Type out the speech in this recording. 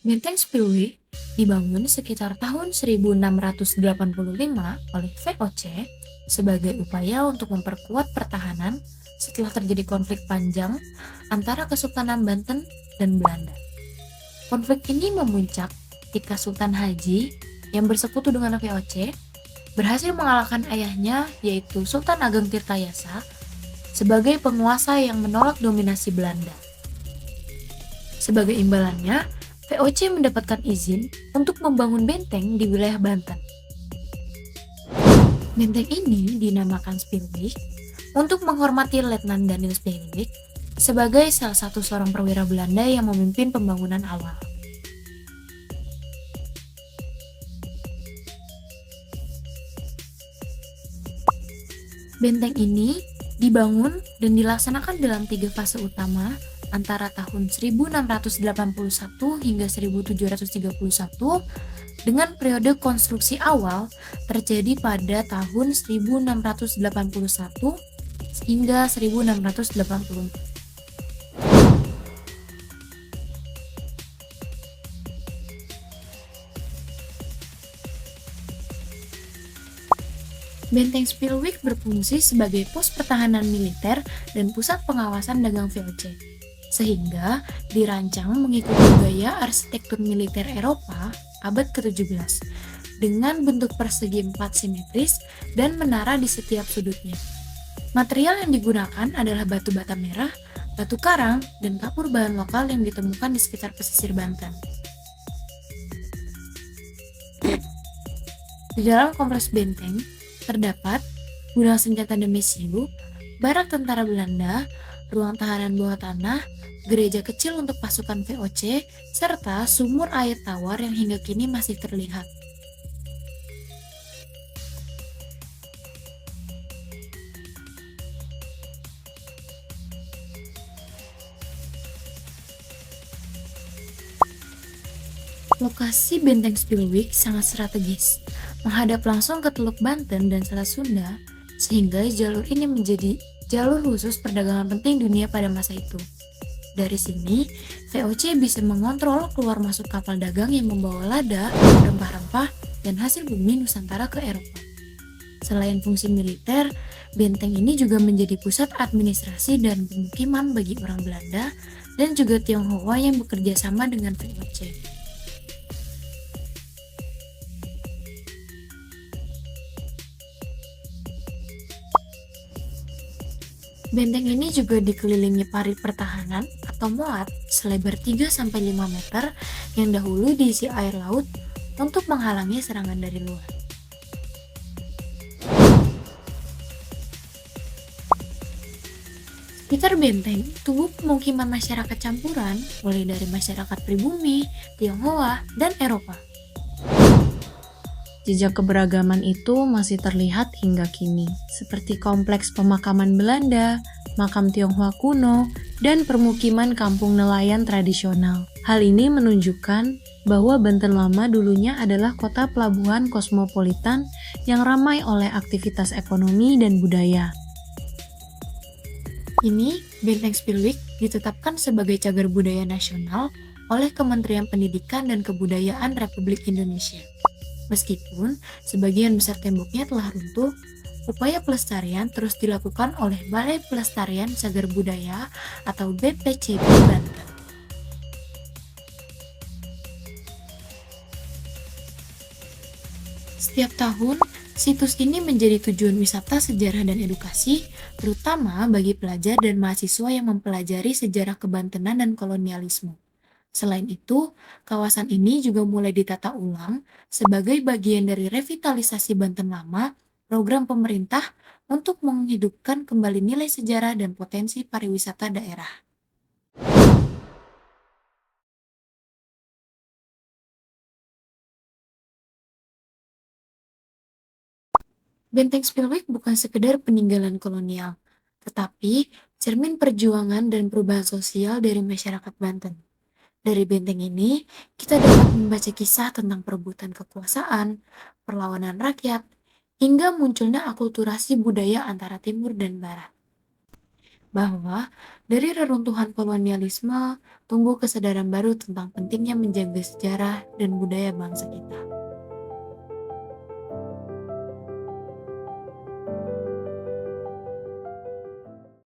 Benteng Spillwick dibangun sekitar tahun 1685 oleh VOC sebagai upaya untuk memperkuat pertahanan setelah terjadi konflik panjang antara Kesultanan Banten dan Belanda. Konflik ini memuncak ketika Sultan Haji yang bersekutu dengan VOC berhasil mengalahkan ayahnya yaitu Sultan Ageng Tirtayasa sebagai penguasa yang menolak dominasi Belanda. Sebagai imbalannya, VOC mendapatkan izin untuk membangun benteng di wilayah Banten. Benteng ini dinamakan Spilwijk untuk menghormati Letnan Daniel Spilwijk sebagai salah satu seorang perwira Belanda yang memimpin pembangunan awal. Benteng ini dibangun dan dilaksanakan dalam 3 fase utama antara tahun 1681 hingga 1731 dengan periode konstruksi awal terjadi pada tahun 1681 hingga 1680. Benteng Spilwijk berfungsi sebagai pos pertahanan militer dan pusat pengawasan dagang VOC, sehingga dirancang mengikuti gaya arsitektur militer Eropa abad ke-17 dengan bentuk persegi 4 simetris dan menara di setiap sudutnya. Material yang digunakan adalah batu bata merah, batu karang, dan kapur bahan lokal yang ditemukan di sekitar pesisir Banten. Di dalam kompleks benteng, terdapat gudang senjata Demesiu, barak tentara Belanda, ruang tahanan bawah tanah, gereja kecil untuk pasukan VOC, serta sumur air tawar yang hingga kini masih terlihat. Lokasi benteng Spilwijk sangat strategis, menghadap langsung ke Teluk Banten dan Selat Sunda, sehingga jalur ini menjadi jalur khusus perdagangan penting dunia pada masa itu. Dari sini, VOC bisa mengontrol keluar masuk kapal dagang yang membawa lada, rempah-rempah, dan hasil bumi Nusantara ke Eropa. Selain fungsi militer, benteng ini juga menjadi pusat administrasi dan pemukiman bagi orang Belanda dan juga Tionghoa yang bekerja sama dengan VOC. Benteng ini juga dikelilingi parit pertahanan atau moat selebar 3-5 meter yang dahulu diisi air laut untuk menghalangi serangan dari luar. Sekitar benteng, tubuh pemukiman masyarakat campuran mulai dari masyarakat pribumi, Tionghoa, dan Eropa. Jejak keberagaman itu masih terlihat hingga kini, seperti kompleks pemakaman Belanda, makam Tionghoa kuno, dan permukiman kampung nelayan tradisional. Hal ini menunjukkan bahwa Banten Lama dulunya adalah kota pelabuhan kosmopolitan yang ramai oleh aktivitas ekonomi dan budaya. Kini, Benteng Spilwijk ditetapkan sebagai cagar budaya nasional oleh Kementerian Pendidikan dan Kebudayaan Republik Indonesia. Meskipun sebagian besar temboknya telah runtuh, upaya pelestarian terus dilakukan oleh Balai Pelestarian Cagar Budaya atau BPCB Banten. Setiap tahun, situs ini menjadi tujuan wisata sejarah dan edukasi, terutama bagi pelajar dan mahasiswa yang mempelajari sejarah kebantenan dan kolonialisme. Selain itu, kawasan ini juga mulai ditata ulang sebagai bagian dari revitalisasi Banten Lama, program pemerintah untuk menghidupkan kembali nilai sejarah dan potensi pariwisata daerah. Benteng Spilwijk bukan sekedar peninggalan kolonial, tetapi cermin perjuangan dan perubahan sosial dari masyarakat Banten. Dari benteng ini, kita dapat membaca kisah tentang perebutan kekuasaan, perlawanan rakyat, hingga munculnya akulturasi budaya antara timur dan barat. bahwa dari reruntuhan kolonialisme tumbuh kesadaran baru tentang pentingnya menjaga sejarah dan budaya bangsa kita.